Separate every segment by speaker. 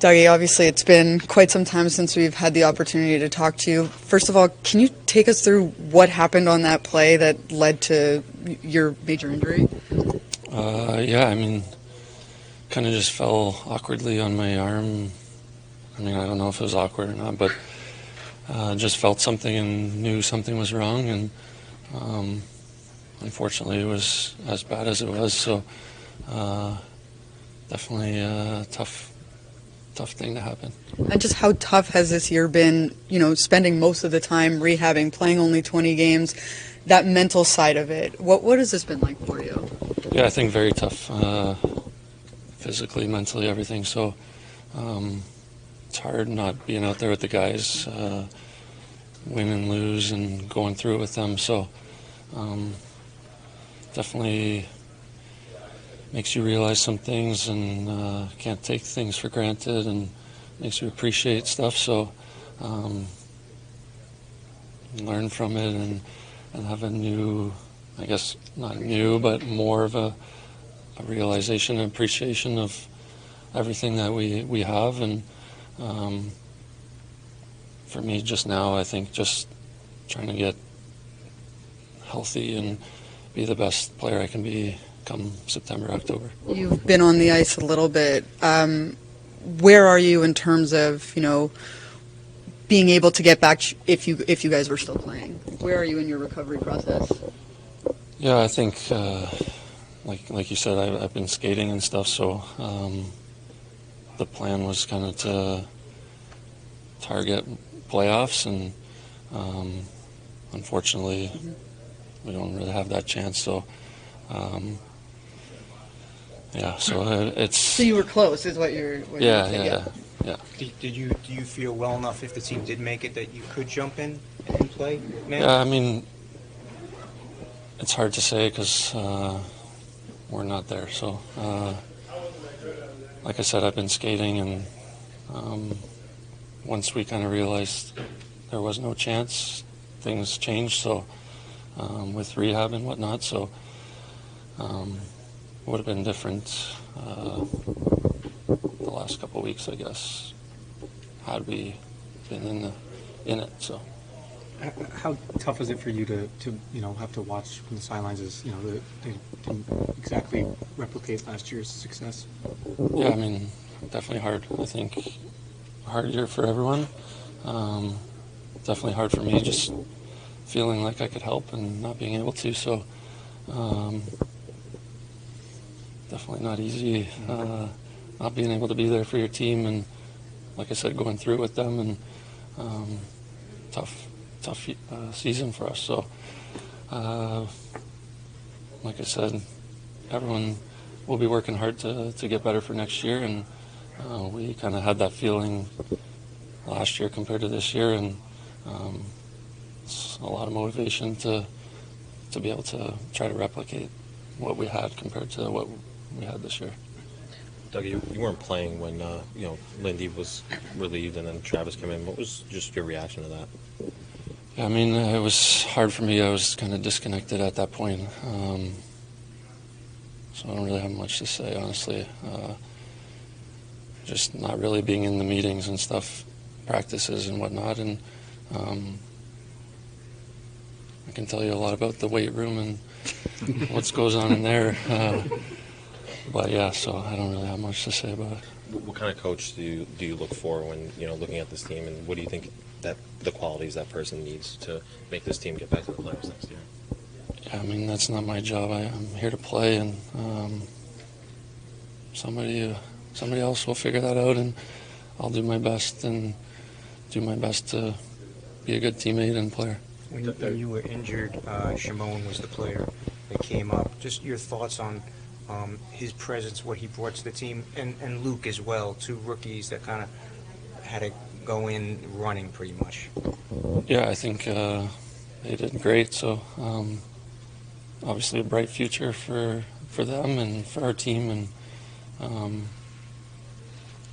Speaker 1: Dougie, obviously it's been quite some time since we've had the opportunity to talk to you. First of all, can you take us through what happened on that play that led to your major injury?
Speaker 2: Yeah, I mean, kind of just fell awkwardly on my arm. I mean, I don't know if it was awkward or not, but just felt something and knew something was wrong, and unfortunately it was as bad as it was, so definitely a tough thing to happen.
Speaker 1: And just how tough has this year been, spending most of the time rehabbing, playing only 20 games, that mental side of it? What has this been like for you?
Speaker 2: Yeah, I think very tough, physically, mentally, everything, so it's hard not being out there with the guys, win and lose and going through it with them, so definitely makes you realize some things and can't take things for granted and makes you appreciate stuff, so learn from it and have a new, I guess not new, but more of a realization and appreciation of everything that we have, and for me just now I think just trying to get healthy and be the best player I can be come September, October.
Speaker 1: You've been on the ice a little bit. Where are you in terms of, being able to get back if you guys were still playing? Where are you in your recovery process?
Speaker 2: Yeah, I think, like you said, I've been skating and stuff, so the plan was kind of to target playoffs, and unfortunately we don't really have that chance, so yeah, so it's...
Speaker 1: So you were close, is what you're
Speaker 2: yeah.
Speaker 3: Do you feel well enough if the team did make it that you could jump in and play, man?
Speaker 2: Yeah, I mean, it's hard to say because we're not there. So, like I said, I've been skating, and once we kind of realized there was no chance, things changed. So, with rehab and whatnot, so would have been different the last couple of weeks, I guess, had we been in it. So.
Speaker 4: How tough is it for you to have to watch from the sidelines as they didn't exactly replicate last year's success?
Speaker 2: Yeah, I mean, definitely hard. I think hard year for everyone. Definitely hard for me, just feeling like I could help and not being able to. So definitely not easy. Not being able to be there for your team, and like I said, going through it with them, and tough season for us. So, like I said, everyone will be working hard to get better for next year, and we kind of had that feeling last year compared to this year, and it's a lot of motivation to be able to try to replicate what we had compared to what we had this year.
Speaker 5: Dougie, you weren't playing when Lindy was relieved and then Travis came in. What was just your reaction to that?
Speaker 2: Yeah, I mean, it was hard for me. I was kind of disconnected at that point, so I don't really have much to say, honestly. Just not really being in the meetings and stuff, practices and whatnot, and I can tell you a lot about the weight room and what goes on in there. But yeah, so I don't really have much to say about it.
Speaker 5: What kind of coach do you look for when looking at this team, and what do you think that the qualities that person needs to make this team get back to the playoffs next year?
Speaker 2: Yeah, I mean, that's not my job. I'm here to play, and somebody else will figure that out, and I'll do my best to be a good teammate and player.
Speaker 3: When you were injured, Shimon was the player that came up. Just your thoughts on his presence, what he brought to the team, and Luke as well, two rookies that kind of had to go in running pretty much.
Speaker 2: Yeah, I think they did great. So obviously a bright future for them and for our team, and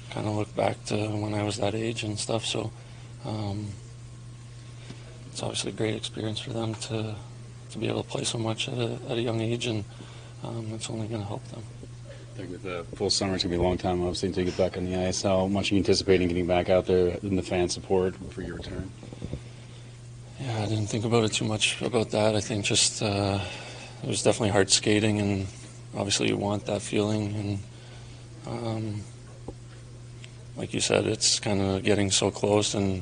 Speaker 2: kind of look back to when I was that age and stuff. So it's obviously a great experience for them to be able to play so much at a young age, and it's only going to help them.
Speaker 6: think with the full summer, it's going to be a long time, obviously, until you get back on the ISL. Much are you anticipating getting back out there in the fan support for your return?
Speaker 2: Yeah, I didn't think about it too much about that. I think just it was definitely hard skating, and obviously you want that feeling. And like you said, it's kind of getting so close, and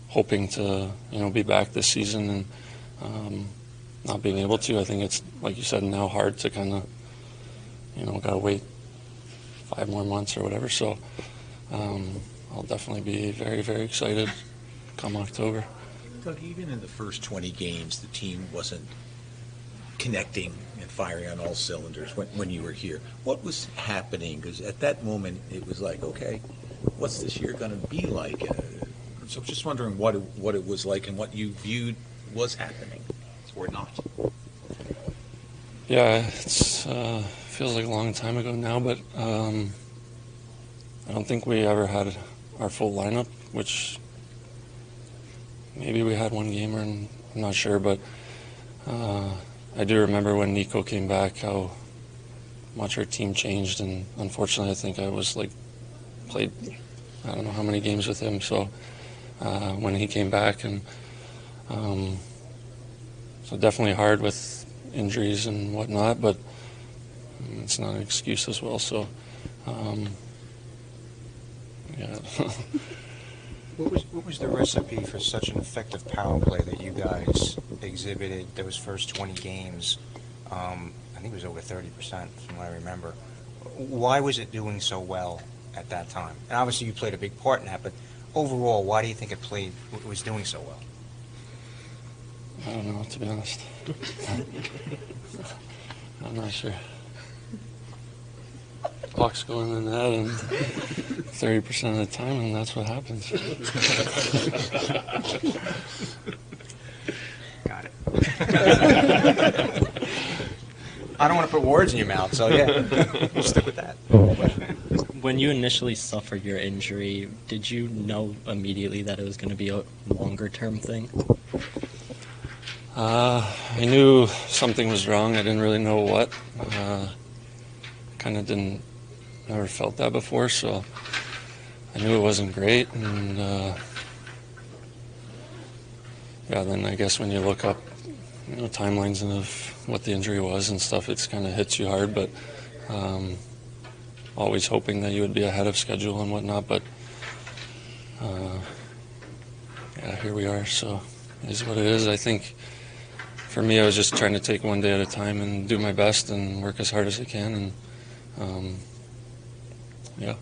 Speaker 2: hoping to be back this season, and not being able to. I think it's, like you said, now hard to kind of gotta wait 5 more months or whatever. So I'll definitely be very, very excited come October.
Speaker 7: Doug, even in the first 20 games, the team wasn't connecting and firing on all cylinders when you were here. What was happening? Because at that moment, it was like, okay, what's this year going to be like? So just wondering what it was like and what you viewed was happening or not.
Speaker 2: Yeah, it's feels like a long time ago now, but I don't think we ever had our full lineup, which maybe we had one game, or I'm not sure, but I do remember when Nico came back how much our team changed, and unfortunately I think I was played I don't know how many games with him, so when he came back, and so definitely hard with injuries and whatnot, but it's not an excuse as well, so yeah.
Speaker 3: What was the recipe for such an effective power play that you guys exhibited those first 20 games? I think it was over 30% from what I remember. Why was it doing so well at that time? And obviously you played a big part in that, but overall, why do you think it was doing so well?
Speaker 2: I don't know, to be honest. I'm not sure. Puck's going in the net, and 30% of the time, and that's what happens.
Speaker 3: Got it. I don't want to put words in your mouth, so yeah, we'll stick with that.
Speaker 8: When you initially suffered your injury, did you know immediately that it was going to be a longer-term thing?
Speaker 2: I knew something was wrong. I didn't really know what. Kind of never felt that before, so I knew it wasn't great. And yeah, then I guess when you look up, timelines and of what the injury was and stuff, it's kind of hits you hard. But always hoping that you would be ahead of schedule and whatnot. But yeah, here we are. So it is what it is. I think for me, I was just trying to take one day at a time and do my best and work as hard as I can. And yeah.